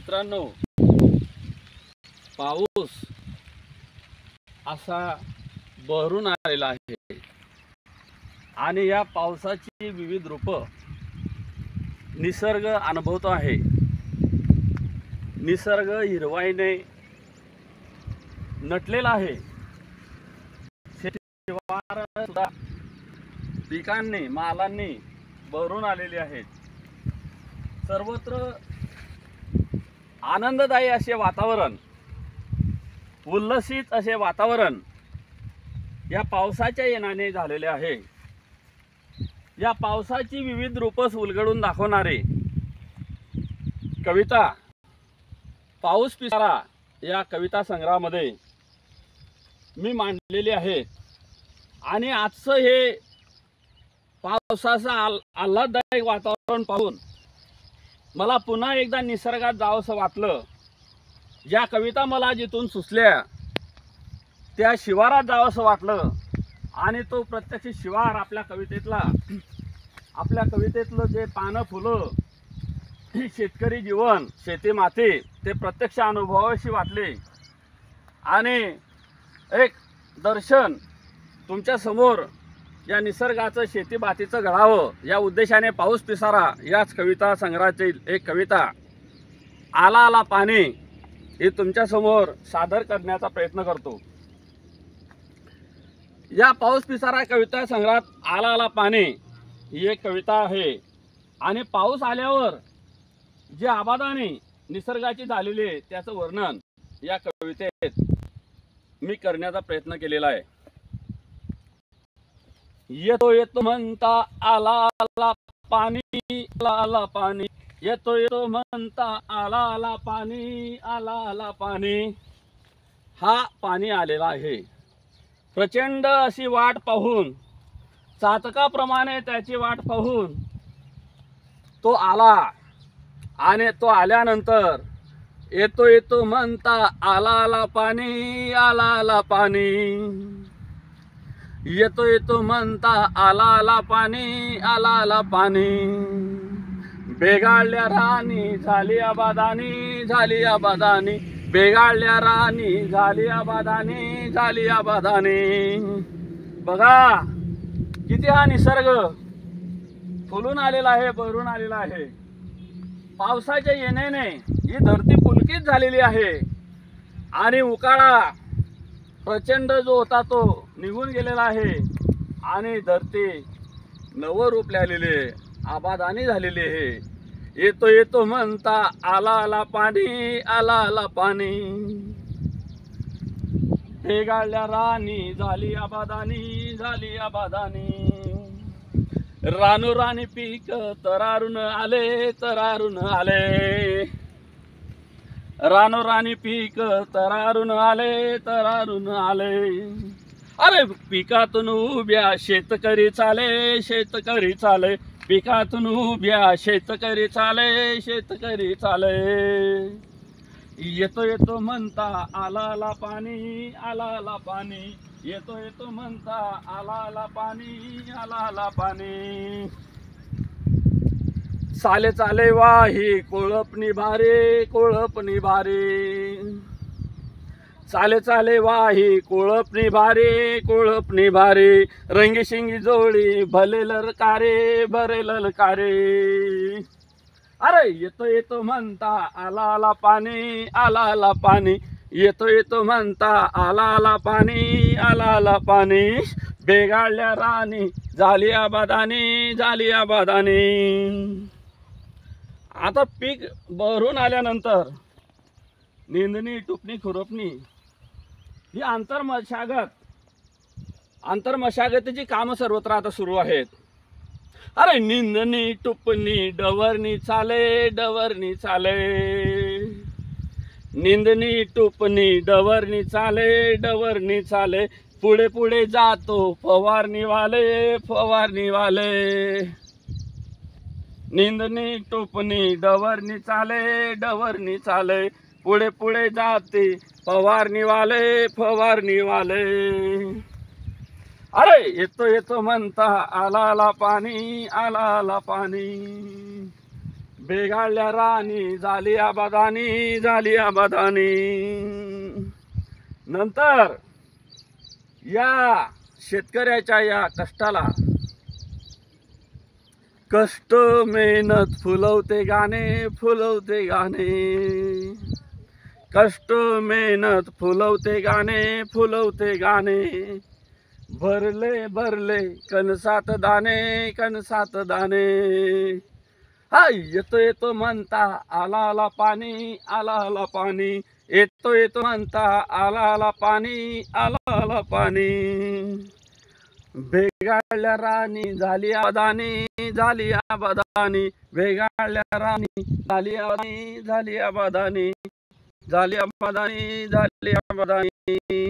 मित्रांनो, पाऊस असा बहरून आलेला आहे आणि या पावसाची विविध रूप निसर्ग अनुभवतो आहे। निसर्ग हिरवाईने नटलेला आहे। शेतीवार सुद्धा पिकांनी मालांनी बहरून आलेली आहेत। सर्वत्र आनंददायी असे वातावरण, उल्लसित असे वातावरण या पावसाच्या येण्याने झालेले आहे। या पावसाची विविध रूपं उलगडून दाखवणारे कविता पाऊस पिसारा या कविता संग्रहामध्ये मी मांडलेली आहे। आणि आजचं हे पावसाचं आल्हाददायक वातावरण पाहून मला पुन्हा एकदा निसर्गात जावंसं वाटलं। ज्या कविता मला जिथून सुचल्या त्या शिवारात जावंसं वाटलं आणि तो प्रत्यक्ष शिवार आपल्या कवितेतलं जे पानं फुलं, शेतकरी जीवन, शेती माती ते प्रत्यक्ष अनुभवाविषयी वाटले आणि एक दर्शन तुमच्या समोर या निसर्गाचं शेतीबातीचं घडावं या उद्देशाने पाऊस पिसारा याच कविता संग्रहातील एक कविता आला आला पाणी हे तुमच्या समोर सादर करण्याचा प्रयत्न करतो। या पाऊस पिसारा कविता संग्रहात आला आला पाणी ही एक कविता आहे आणि पाऊस आल्यावर जे आबादानी निसर्गाची झालेली आहे त्याचं वर्णन या कवितेत मी करण्याचा प्रयत्न केलेला आहे। येतो येतो म्हणता आला आला पाणी, आला आला पाणी, येतो येतो म्हणता आला आला पाणी, आला आला पाणी। हा पाणी आलेला आहे। प्रचंड अशी वाट पाहून, चातकाप्रमाणे त्याची वाट पाहून तो आला आणि तो आल्यानंतर येतो येतो म्हणता आला आला पाणी, आला आला पाणी, येतो येतो म्हणता आला आला पाणी, आला आला पाणी। बेगाळल्या राणी झाली आबादानी, झाली आबादानी, बेगाळल्या राणी झाली आबादानी, झाली आबादानी। बघा किती हा निसर्ग फुलून आलेला आहे, बहरून आलेला आहे। पावसाच्या येण्याने ही धरती पुलकित झालेली आहे आणि उकाळा प्रचंड जो होता तो निघून गेलेला आहे आणि धरती नवरूप आलेली आहे, आबादानी झालेली आहे। येतो येतो म्हणता आला आला पाणी, आला आला पाणी, बेगाळल्या राणी झाली आबादानी, झाली आबादानी। रानोराणी पीक तरारून आले, तरारून आले, रानोराणी पीक तरारून आले, तरारून आले। अरे पिकातून उभ्या शेतकरी चाले, शेतकरी चाले, पिकातून उभ्या शेतकरी चाले, शेतकरी चाले। येतो येतो म्हणता आला आला पाणी, आला आला पाणी, येतो येतो म्हणता आला आला पाणी, आला आला पाणी। चाले चाले वाही कोळपणी भारे, कोळपणी भारे, चाले चाले वाही कोळपणी भारे, कोळपणी भारे। रंगीशिंगी जोडी भले ललकारे, भले ललकारे। अरे येतो येतो म्हणता आला आला पाणी, आला आला पाणी, येतो येतो म्हणता आला आला पाणी, आला आला पाणी। बेगाळल्या राणी झाली आबादानी, झाली आबादानी। आता पीक बहरून आल्यानंतर निंदणी, टुपणी, खुरपणी ही आंतरमशागतीची कामं सर्वत्र आता सुरू आहेत। अरे निंदणी, टुपणी, डवरणी चाले, डवरणी चाले, निंदणी, टुपणी, डवरणी चाले, डवरणी चाले। पुढे पुढे जातो फवारणी वाले, फवारणी वाले। निंदणी, टुपणी, डवरणी चाले, डवरणी चाले, पुढे पुढे जाते फवारणी वाले, फवारणी वाले। अरे येतो येतो म्हणता आला आला पाणी, आला आला पाणी, बेगाळल्या राणी झाली आबादानी, झाली आबादानी. नंतर या शेतकऱ्याच्या या कष्टाला कष्ट मेहनत फुलवते गाणे, फुलवते गाणे. कष्ट मेहनत फुलवते गाणे, फुलवते गाणे. भरले भरले कणसात दाणे, कणसात दाणे. हाय येतो येतो म्हणता आला आला पाणी, आला आला पाणी. येतो येतो म्हणता आला आला पाणी, आला आला पाणी. बेगाळल्या राणी झाली आबादानी, झाली आबादानी. बेगाळल्या राणी झाली आबादानी, झाली आबादानी. झाली आबादानी, झाली आबादानी.